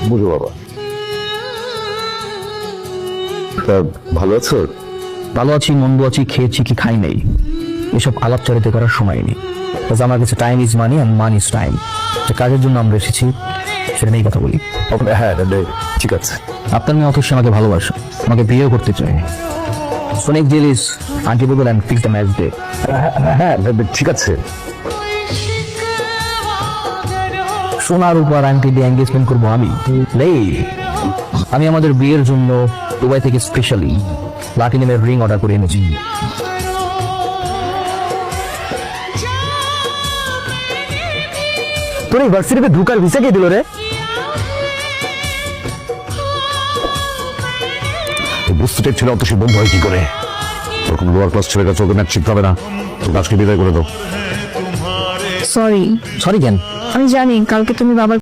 বুঝো বাবা। তা ভালো আছো? ভালো আছি, মন্দ আছি, খেয়েছি কি খাই নেই, এসব আলাপচারিতা করার সময় নেই। আমার কাছে time is money and money is time. যে কাজের জন্য আমরা এসেছি সেটা নিয়েই কথা বলি। হ্যাঁ ঠিক আছে। আপনার মেয়ে অথচ আমাকে ভালোবাসে, আমাকে বিয়েও করতে চায়। সোনিক জেলিস আন্টি বদল and fix the match day. হ্যাঁ ঠিক আছে। সোনার উপর আন্টি দিয়ে এঙ্গেজমেন্ট করবো আমি। আমি আমাদের বিয়ের জন্য দুবাই থেকে স্পেশালি প্লাটিনামের রিং অর্ডার করে এনেছি। তোর ইউনিভার্সিটিতে ঢুকার ভিসা কে দিল রে? বুঝতে ছিল অত সে বন্ধু হয় কি করে? ওরকম লোয়ার ক্লাস ছেলেরা চলবে ম্যাচ শিখতে হবে না। আজকে বিদায় করে দাও। সরি। সরি কেন? আমি জানি কালকে তুমি বাবার